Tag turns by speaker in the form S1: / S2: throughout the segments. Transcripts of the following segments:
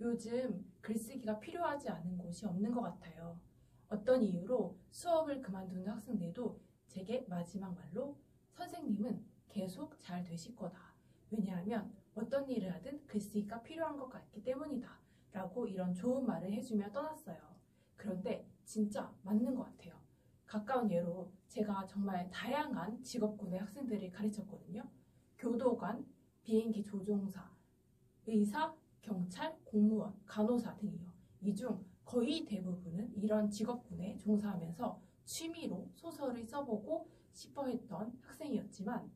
S1: 요즘 글쓰기가 필요하지 않은 곳이 없는 것 같아요. 어떤 이유로 수업을 그만두는 학생들도 제게 마지막 말로 선생님은 계속 잘 되실 거다. 왜냐하면 어떤 일을 하든 글쓰기가 필요한 것 같기 때문이다. 라고 이런 좋은 말을 해주며 떠났어요. 그런데 진짜 맞는 것 같아요. 가까운 예로 제가 정말 다양한 직업군의 학생들을 가르쳤거든요. 교도관, 비행기 조종사, 의사, 경찰, 공무원, 간호사 등이요. 이 중 거의 대부분은 이런 직업군에 종사하면서 취미로 소설을 써보고 싶어 했던 학생이었지만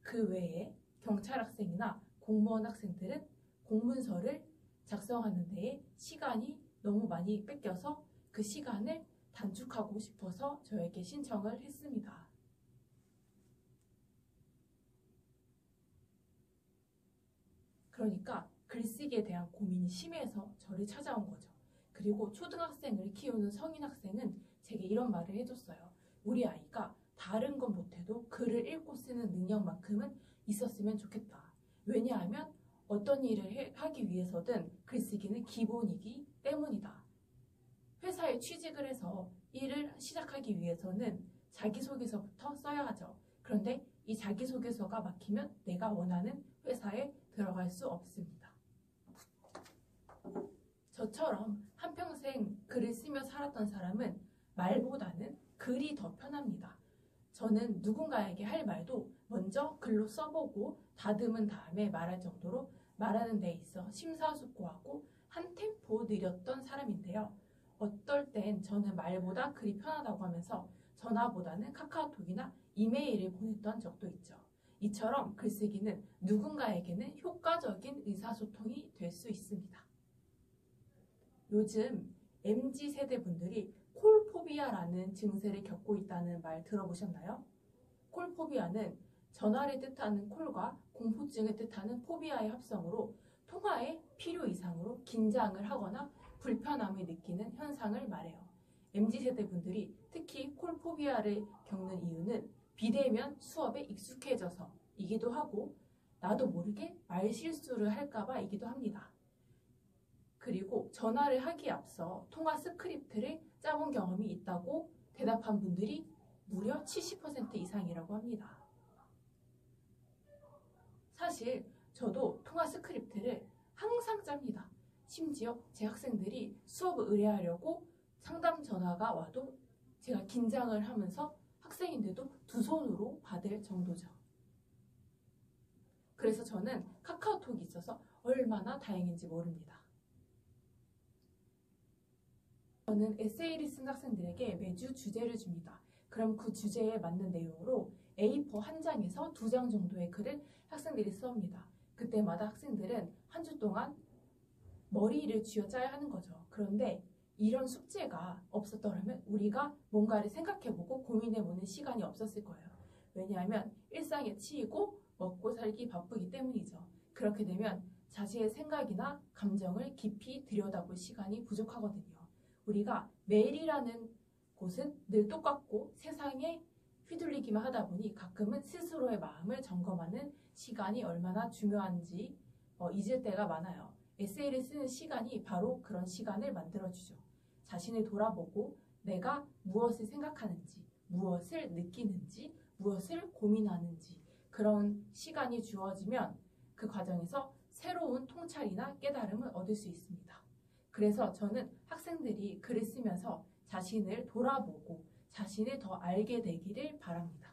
S1: 그 외에 경찰 학생이나 공무원 학생들은 공문서를 작성하는 데에 시간이 너무 많이 뺏겨서 그 시간을 단축하고 싶어서 저에게 신청을 했습니다. 그러니까 글쓰기에 대한 고민이 심해서 저를 찾아온 거죠. 그리고 초등학생을 키우는 성인 학생은 제게 이런 말을 해줬어요. 우리 아이가 다른 건 못해도 글을 읽고 쓰는 능력만큼은 있었으면 좋겠다. 왜냐하면 어떤 일을 하기 위해서든 글쓰기는 기본이기 때문이다. 회사에 취직을 해서 일을 시작하기 위해서는 자기소개서부터 써야 하죠. 그런데 이 자기소개서가 막히면 내가 원하는 회사에 들어갈 수 없습니다. 저처럼 한평생 글을 쓰며 살았던 사람은 말보다는 글이 더 편합니다. 저는 누군가에게 할 말도 먼저 글로 써보고 다듬은 다음에 말할 정도로 말하는 데 있어 심사숙고하고 한 템포 느렸던 사람인데요. 어떨 땐 저는 말보다 글이 편하다고 하면서 전화보다는 카카오톡이나 이메일을 보냈던 적도 있죠. 이처럼 글쓰기는 누군가에게는 효과적인 의사소통이 될 수 있습니다. 요즘 MZ세대 분들이 콜포비아라는 증세를 겪고 있다는 말 들어보셨나요? 콜포비아는 전화를 뜻하는 콜과 공포증을 뜻하는 포비아의 합성으로 통화에 필요 이상으로 긴장을 하거나 불편함을 느끼는 현상을 말해요. MZ세대 분들이 특히 콜포비아를 겪는 이유는 비대면 수업에 익숙해져서이기도 하고 나도 모르게 말실수를 할까봐이기도 합니다. 그리고 전화를 하기에 앞서 통화 스크립트를 짜본 경험이 있다고 대답한 분들이 무려 70% 이상이라고 합니다. 사실 저도 통화 스크립트를 항상 짭니다. 심지어 제 학생들이 수업을 의뢰하려고 상담 전화가 와도 제가 긴장을 하면서 학생인데도 두 손으로 받을 정도죠. 그래서 저는 카카오톡이 있어서 얼마나 다행인지 모릅니다. 저는 에세이를 쓴 학생들에게 매주 주제를 줍니다. 그럼 그 주제에 맞는 내용으로 A4 한 장에서 2장 정도의 글을 학생들이 써옵니다. 그때마다 학생들은 한 주 동안 머리를 쥐어짜야 하는 거죠. 그런데 이런 숙제가 없었더라면 우리가 뭔가를 생각해보고 고민해보는 시간이 없었을 거예요. 왜냐하면 일상에 치이고 먹고 살기 바쁘기 때문이죠. 그렇게 되면 자신의 생각이나 감정을 깊이 들여다볼 시간이 부족하거든요. 우리가 매일이라는 곳은 늘 똑같고 세상에 휘둘리기만 하다 보니 가끔은 스스로의 마음을 점검하는 시간이 얼마나 중요한지 잊을 때가 많아요. 에세이를 쓰는 시간이 바로 그런 시간을 만들어주죠. 자신을 돌아보고 내가 무엇을 생각하는지, 무엇을 느끼는지, 무엇을 고민하는지 그런 시간이 주어지면 그 과정에서 새로운 통찰이나 깨달음을 얻을 수 있습니다. 그래서 저는 학생들이 글을 쓰면서 자신을 돌아보고 자신을 더 알게 되기를 바랍니다.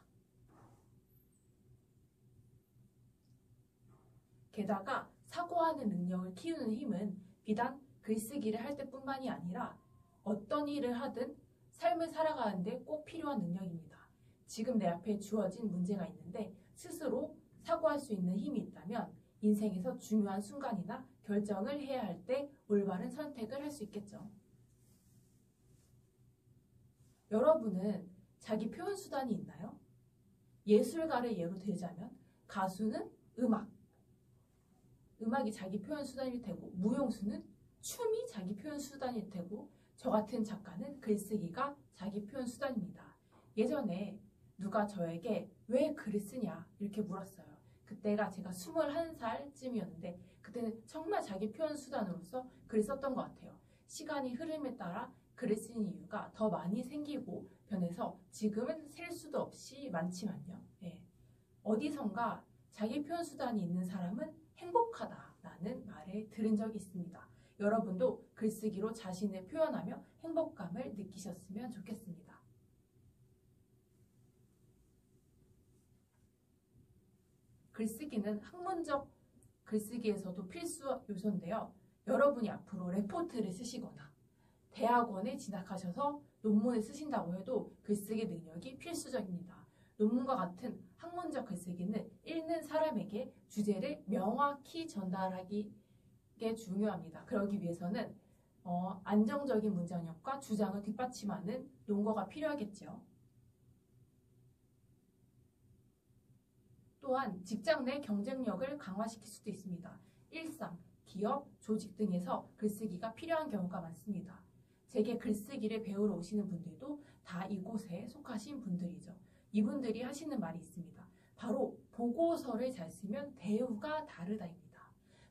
S1: 게다가 사고하는 능력을 키우는 힘은 비단 글쓰기를 할 때뿐만이 아니라 어떤 일을 하든 삶을 살아가는데 꼭 필요한 능력입니다. 지금 내 앞에 주어진 문제가 있는데 스스로 사고할 수 있는 힘이 있다면 인생에서 중요한 순간이나 결정을 해야 할 때 올바른 선택을 할 수 있겠죠. 여러분은 자기 표현 수단이 있나요? 예술가를 예로 들자면 가수는 음악이 자기 표현 수단일 테고 무용수는 춤이 자기 표현 수단일 테고 저 같은 작가는 글쓰기가 자기 표현 수단입니다. 예전에 누가 저에게 왜 글을 쓰냐 이렇게 물었어요. 그때가 제가 21살쯤이었는데 그때는 정말 자기 표현 수단으로서 글을 썼던 것 같아요. 시간이 흐름에 따라 글을 쓰는 이유가 더 많이 생기고 변해서 지금은 셀 수도 없이 많지만요. 예. 어디선가 자기 표현 수단이 있는 사람은 행복하다라는 말을 들은 적이 있습니다. 여러분도 글쓰기로 자신을 표현하며 행복감을 느끼셨으면 좋겠습니다. 글쓰기는 학문적 글쓰기에서도 필수 요소인데요. 여러분이 앞으로 레포트를 쓰시거나 대학원에 진학하셔서 논문을 쓰신다고 해도 글쓰기 능력이 필수적입니다. 논문과 같은 학문적 글쓰기는 읽는 사람에게 주제를 명확히 전달하기 게 중요합니다. 그러기 위해서는 안정적인 문장력과 주장을 뒷받침하는 논거가 필요하겠죠. 또한 직장 내 경쟁력을 강화시킬 수도 있습니다. 일상, 기업, 조직 등에서 글쓰기가 필요한 경우가 많습니다. 제게 글쓰기를 배우러 오시는 분들도 다 이곳에 속하신 분들이죠. 이분들이 하시는 말이 있습니다. 바로 보고서를 잘 쓰면 대우가 다르다입니다.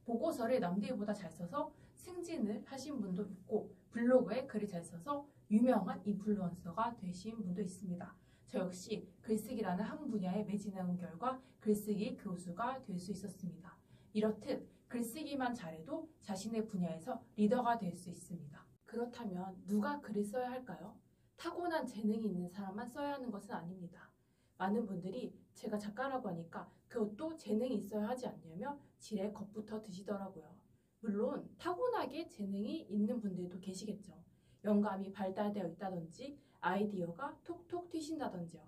S1: 보고서를 남들보다 잘 써서 승진을 하신 분도 있고 블로그에 글을 잘 써서 유명한 인플루언서가 되신 분도 있습니다. 저 역시 글쓰기라는 한 분야에 매진한 결과 글쓰기 교수가 될 수 있었습니다. 이렇듯 글쓰기만 잘해도 자신의 분야에서 리더가 될 수 있습니다. 그렇다면 누가 글을 써야 할까요? 타고난 재능이 있는 사람만 써야 하는 것은 아닙니다. 많은 분들이 제가 작가라고 하니까 그것도 재능이 있어야 하지 않냐며 지레 겁부터 드시더라고요. 물론 타고나게 재능이 있는 분들도 계시겠죠. 영감이 발달되어 있다든지 아이디어가 톡톡 튀신다든지요.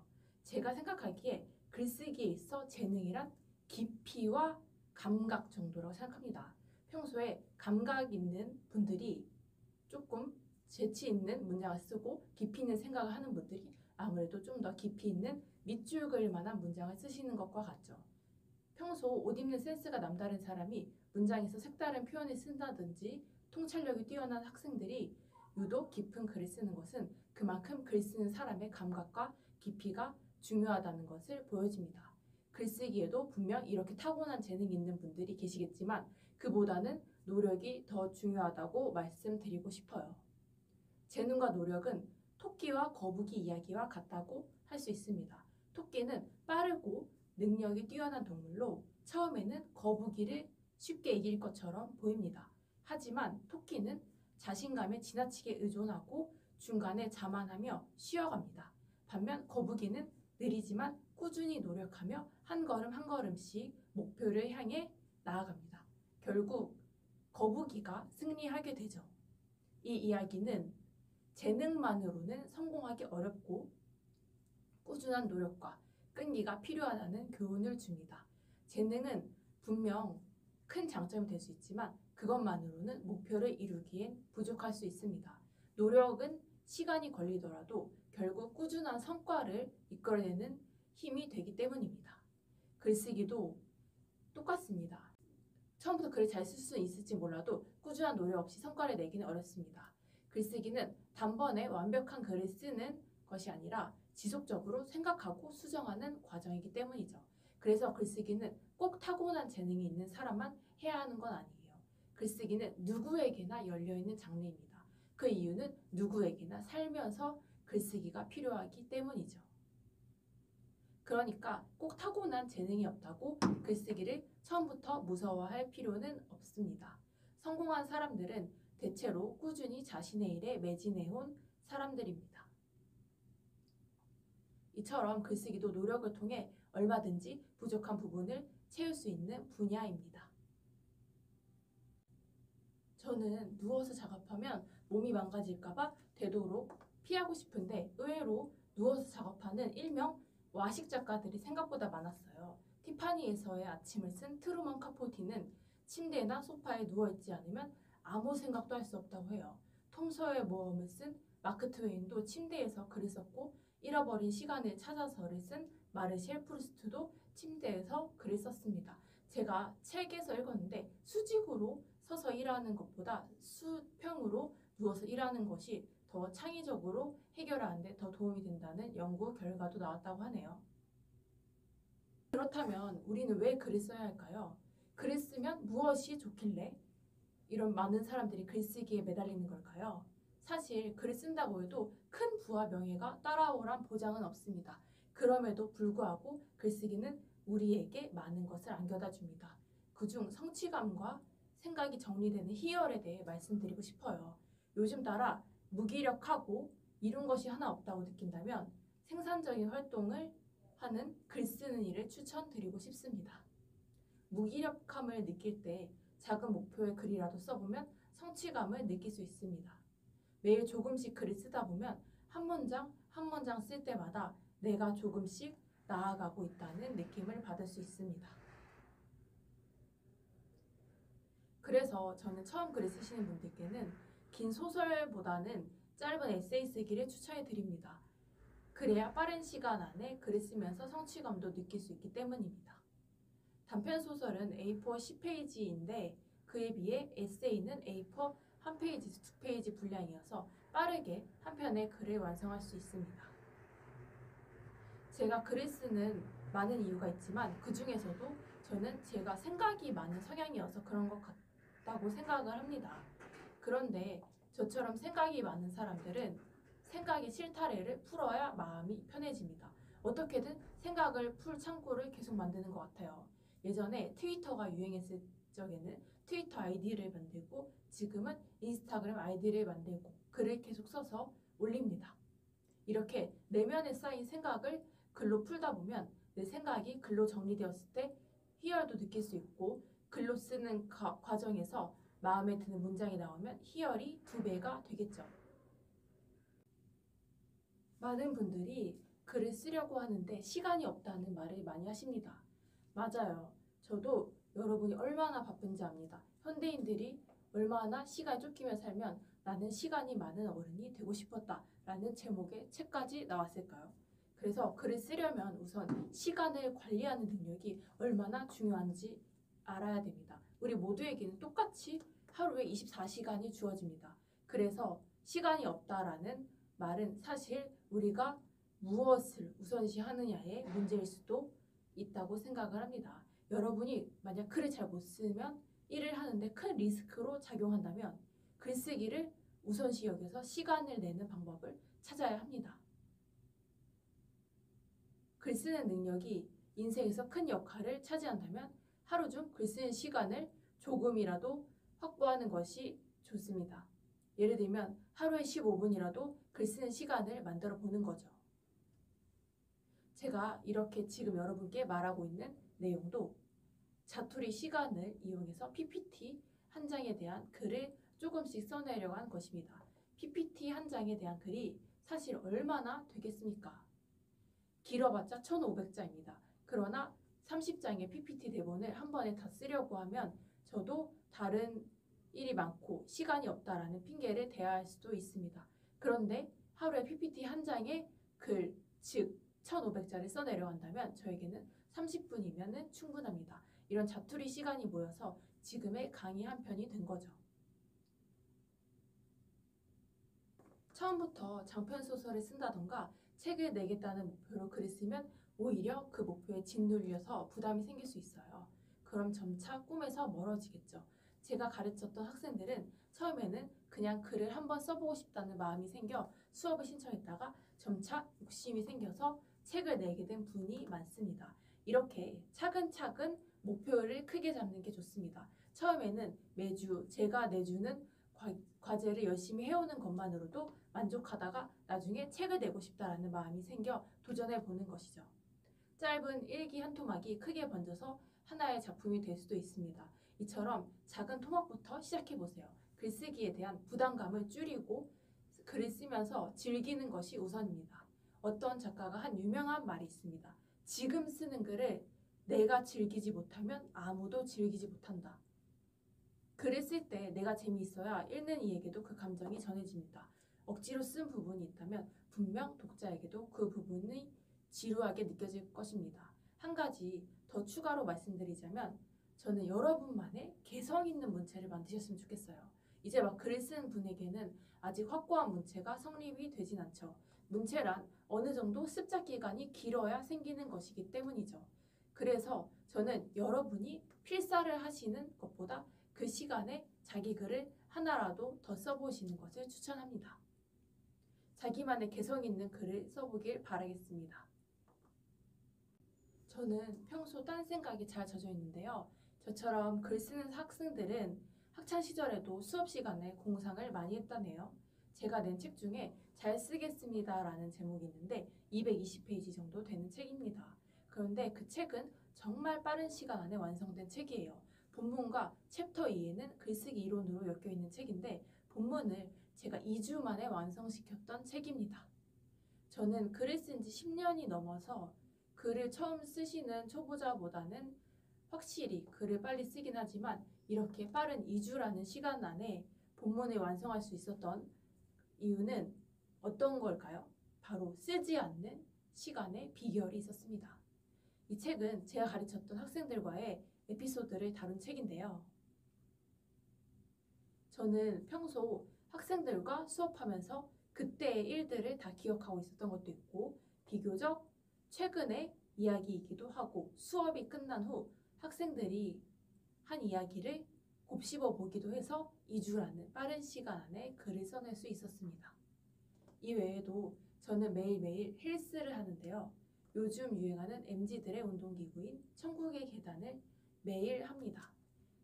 S1: 제가 생각하기에 글쓰기에 있어 재능이란 깊이와 감각 정도라고 생각합니다. 평소에 감각 있는 분들이 조금 재치 있는 문장을 쓰고 깊이 있는 생각을 하는 분들이 아무래도 좀 더 깊이 있는 밑줄 그을 만한 문장을 쓰시는 것과 같죠. 평소 옷 입는 센스가 남다른 사람이 문장에서 색다른 표현을 쓴다든지 통찰력이 뛰어난 학생들이 유독 깊은 글을 쓰는 것은 그만큼 글 쓰는 사람의 감각과 깊이가 중요하다는 것을 보여줍니다. 글쓰기에도 분명 이렇게 타고난 재능이 있는 분들이 계시겠지만 그보다는 노력이 더 중요하다고 말씀드리고 싶어요. 재능과 노력은 토끼와 거북이 이야기와 같다고 할 수 있습니다. 토끼는 빠르고 능력이 뛰어난 동물로 처음에는 거북이를 쉽게 이길 것처럼 보입니다. 하지만 토끼는 자신감에 지나치게 의존하고 중간에 자만하며 쉬어갑니다. 반면 거북이는 느리지만 꾸준히 노력하며 한 걸음 한 걸음씩 목표를 향해 나아갑니다. 결국 거북이가 승리하게 되죠. 이 이야기는 재능만으로는 성공하기 어렵고 꾸준한 노력과 끈기가 필요하다는 교훈을 줍니다. 재능은 분명 큰 장점이 될 수 있지만 그것만으로는 목표를 이루기엔 부족할 수 있습니다. 노력은 시간이 걸리더라도 결국 꾸준한 성과를 이끌어내는 힘이 되기 때문입니다. 글쓰기도 똑같습니다. 처음부터 글을 잘 쓸 수 있을지 몰라도 꾸준한 노력 없이 성과를 내기는 어렵습니다. 글쓰기는 단번에 완벽한 글을 쓰는 것이 아니라 지속적으로 생각하고 수정하는 과정이기 때문이죠. 그래서 글쓰기는 꼭 타고난 재능이 있는 사람만 해야 하는 건 아니에요. 글쓰기는 누구에게나 열려있는 장르입니다. 그 이유는 누구에게나 살면서 글쓰기가 필요하기 때문이죠. 그러니까 꼭 타고난 재능이 없다고 글쓰기를 처음부터 무서워할 필요는 없습니다. 성공한 사람들은 대체로 꾸준히 자신의 일에 매진해온 사람들입니다. 이처럼 글쓰기도 노력을 통해 얼마든지 부족한 부분을 채울 수 있는 분야입니다. 저는 누워서 작업하면 몸이 망가질까봐 되도록 피하고 싶은데 의외로 누워서 작업하는 일명 와식 작가들이 생각보다 많았어요. 티파니에서의 아침을 쓴 트루먼 카포티는 침대나 소파에 누워있지 않으면 아무 생각도 할 수 없다고 해요. 톰 소여의 모험을 쓴 마크 트웨인도 침대에서 글을 썼고 잃어버린 시간을 찾아서를 쓴 마르셀 프루스트도 침대에서 글을 썼습니다. 제가 책에서 읽었는데 수직으로 서서 일하는 것보다 수평으로 누워서 일하는 것이 더 창의적으로 해결하는 데 더 도움이 된다는 연구 결과도 나왔다고 하네요. 그렇다면 우리는 왜 글을 써야 할까요? 글을 쓰면 무엇이 좋길래 이런 많은 사람들이 글쓰기에 매달리는 걸까요? 사실 글을 쓴다고 해도 큰 부와 명예가 따라오란 보장은 없습니다. 그럼에도 불구하고 글쓰기는 우리에게 많은 것을 안겨다 줍니다. 그중 성취감과 생각이 정리되는 희열에 대해 말씀드리고 싶어요. 요즘 따라 무기력하고 이룬 것이 하나 없다고 느낀다면 생산적인 활동을 하는 글 쓰는 일을 추천드리고 싶습니다. 무기력함을 느낄 때 작은 목표의 글이라도 써보면 성취감을 느낄 수 있습니다. 매일 조금씩 글을 쓰다 보면 한 문장 한 문장 쓸 때마다 내가 조금씩 나아가고 있다는 느낌을 받을 수 있습니다. 그래서 저는 처음 글을 쓰시는 분들께는 긴 소설보다는 짧은 에세이 쓰기를 추천해 드립니다. 그래야 빠른 시간 안에 글을 쓰면서 성취감도 느낄 수 있기 때문입니다. 단편 소설은 A4 10페이지인데 그에 비해 에세이는 A4 1페이지, 2페이지 분량이어서 빠르게 한 편의 글을 완성할 수 있습니다. 제가 글을 쓰는 많은 이유가 있지만 그 중에서도 저는 제가 생각이 많은 성향이어서 그런 것 같다고 생각을 합니다. 그런데 저처럼 생각이 많은 사람들은 생각의 실타래를 풀어야 마음이 편해집니다. 어떻게든 생각을 풀 창구를 계속 만드는 것 같아요. 예전에 트위터가 유행했을 적에는 트위터 아이디를 만들고 지금은 인스타그램 아이디를 만들고 글을 계속 써서 올립니다. 이렇게 내면에 쌓인 생각을 글로 풀다 보면 내 생각이 글로 정리되었을 때 희열도 느낄 수 있고 글로 쓰는 과정에서 마음에 드는 문장이 나오면 희열이 2배가 되겠죠. 많은 분들이 글을 쓰려고 하는데 시간이 없다는 말을 많이 하십니다. 맞아요. 저도 여러분이 얼마나 바쁜지 압니다. 현대인들이 얼마나 시간에 쫓기며 살면 나는 시간이 많은 어른이 되고 싶었다 라는 제목의 책까지 나왔을까요? 그래서 글을 쓰려면 우선 시간을 관리하는 능력이 얼마나 중요한지 알아야 됩니다. 우리 모두에게는 똑같이 하루에 24시간이 주어집니다. 그래서 시간이 없다라는 말은 사실 우리가 무엇을 우선시하느냐의 문제일 수도 있다고 생각을 합니다. 여러분이 만약 글을 잘 못 쓰면 일을 하는데 큰 리스크로 작용한다면 글쓰기를 우선시 여겨서 시간을 내는 방법을 찾아야 합니다. 글 쓰는 능력이 인생에서 큰 역할을 차지한다면 하루 중 글 쓰는 시간을 조금이라도 확보하는 것이 좋습니다. 예를 들면 하루에 15분이라도 글 쓰는 시간을 만들어 보는 거죠. 제가 이렇게 지금 여러분께 말하고 있는 내용도 자투리 시간을 이용해서 PPT 한 장에 대한 글을 조금씩 써내려고 한 것입니다. PPT 한 장에 대한 글이 사실 얼마나 되겠습니까? 길어봤자 1500자입니다. 그러나 30장의 PPT 대본을 한 번에 다 쓰려고 하면 저도 다른 일이 많고 시간이 없다라는 핑계를 대야 할 수도 있습니다. 그런데 하루에 PPT 한 장의 글, 즉 1500자를 써내려간다면 저에게는 30분이면 충분합니다. 이런 자투리 시간이 모여서 지금의 강의 한 편이 된 거죠. 처음부터 장편소설을 쓴다던가 책을 내겠다는 목표로 글을 쓰면 오히려 그 목표에 짓눌려서 부담이 생길 수 있어요. 그럼 점차 꿈에서 멀어지겠죠. 제가 가르쳤던 학생들은 처음에는 그냥 글을 한번 써보고 싶다는 마음이 생겨 수업을 신청했다가 점차 욕심이 생겨서 책을 내게 된 분이 많습니다. 이렇게 차근차근 목표를 크게 잡는 게 좋습니다. 처음에는 매주 제가 내주는 과제를 열심히 해오는 것만으로도 만족하다가 나중에 책을 내고 싶다라는 마음이 생겨 도전해보는 것이죠. 짧은 일기 한 토막이 크게 번져서 하나의 작품이 될 수도 있습니다. 이처럼 작은 토막부터 시작해보세요. 글쓰기에 대한 부담감을 줄이고 글을 쓰면서 즐기는 것이 우선입니다. 어떤 작가가 한 유명한 말이 있습니다. 지금 쓰는 글을 내가 즐기지 못하면 아무도 즐기지 못한다. 글을 쓸 때 내가 재미있어야 읽는 이에게도 그 감정이 전해집니다. 억지로 쓴 부분이 있다면 분명 독자에게도 그 부분이 지루하게 느껴질 것입니다. 한 가지 더 추가로 말씀드리자면 저는 여러분만의 개성 있는 문체를 만드셨으면 좋겠어요. 이제 막 글을 쓰는 분에게는 아직 확고한 문체가 성립이 되진 않죠. 문체란 어느 정도 습작 기간이 길어야 생기는 것이기 때문이죠. 그래서 저는 여러분이 필사를 하시는 것보다 그 시간에 자기 글을 하나라도 더 써보시는 것을 추천합니다. 자기만의 개성 있는 글을 써보길 바라겠습니다. 저는 평소 딴 생각이 잘 젖어 있는데요. 저처럼 글 쓰는 학생들은 학창시절에도 수업 시간에 공상을 많이 했다네요. 제가 낸 책 중에 잘 쓰겠습니다 라는 제목이 있는데 220페이지 정도 되는 책입니다. 그런데 그 책은 정말 빠른 시간 안에 완성된 책이에요. 본문과 챕터 2에는 글쓰기 이론으로 엮여있는 책인데 본문을 제가 2주 만에 완성시켰던 책입니다. 저는 글을 쓴 지 10년이 넘어서 글을 처음 쓰시는 초보자보다는 확실히 글을 빨리 쓰긴 하지만 이렇게 빠른 2주라는 시간 안에 본문을 완성할 수 있었던 이유는 어떤 걸까요? 바로 쓰지 않는 시간의 비결이 있었습니다. 이 책은 제가 가르쳤던 학생들과의 에피소드를 다룬 책인데요. 저는 평소 학생들과 수업하면서 그때의 일들을 다 기억하고 있었던 것도 있고 비교적 최근의 이야기이기도 하고 수업이 끝난 후 학생들이 한 이야기를 곱씹어 보기도 해서 2주라는 빠른 시간 안에 글을 써낼 수 있었습니다. 이 외에도 저는 매일매일 헬스를 하는데요. 요즘 유행하는 MZ들의 운동기구인 천국의 계단을 매일 합니다.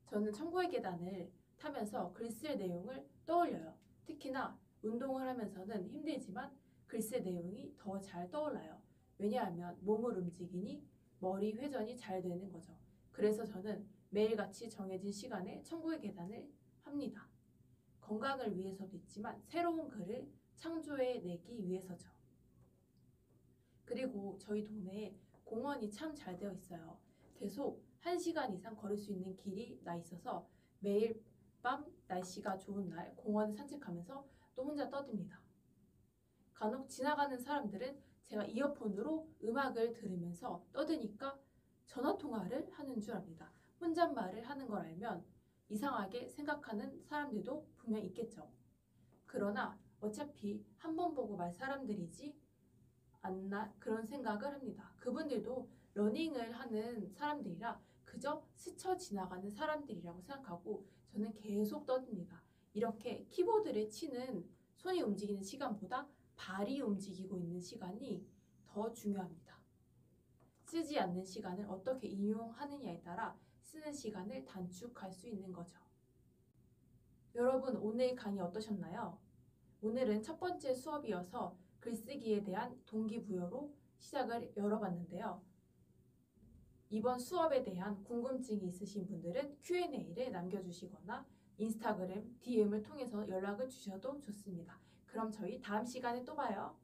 S1: 저는 천국의 계단을 타면서 글 쓸 내용을 떠올려요. 특히나 운동을 하면서는 힘들지만 글 쓸 내용이 더 잘 떠올라요. 왜냐하면 몸을 움직이니 머리 회전이 잘 되는 거죠. 그래서 저는 매일같이 정해진 시간에 천국의 계단을 합니다. 건강을 위해서도 있지만 새로운 글을 창조해내기 위해서죠. 그리고 저희 동네에 공원이 참 잘 되어 있어요. 계속 1시간 이상 걸을 수 있는 길이 나 있어서 매일 밤 날씨가 좋은 날 공원을 산책하면서 또 혼자 떠듭니다. 간혹 지나가는 사람들은 제가 이어폰으로 음악을 들으면서 떠드니까 전화통화를 하는 줄 압니다. 혼잣말을 하는 걸 알면 이상하게 생각하는 사람들도 분명 있겠죠. 그러나 어차피 한 번 보고 말 사람들이지 않나 그런 생각을 합니다. 그분들도 러닝을 하는 사람들이라 그저 스쳐 지나가는 사람들이라고 생각하고 저는 계속 떠듭니다. 이렇게 키보드를 치는 손이 움직이는 시간보다 발이 움직이고 있는 시간이 더 중요합니다. 쓰지 않는 시간을 어떻게 이용하느냐에 따라 쓰는 시간을 단축할 수 있는 거죠. 여러분 오늘 강의 어떠셨나요? 오늘은 첫 번째 수업이어서 글쓰기에 대한 동기부여로 시작을 열어봤는데요. 이번 수업에 대한 궁금증이 있으신 분들은 Q&A를 남겨주시거나 인스타그램 DM을 통해서 연락을 주셔도 좋습니다. 그럼 저희 다음 시간에 또 봐요.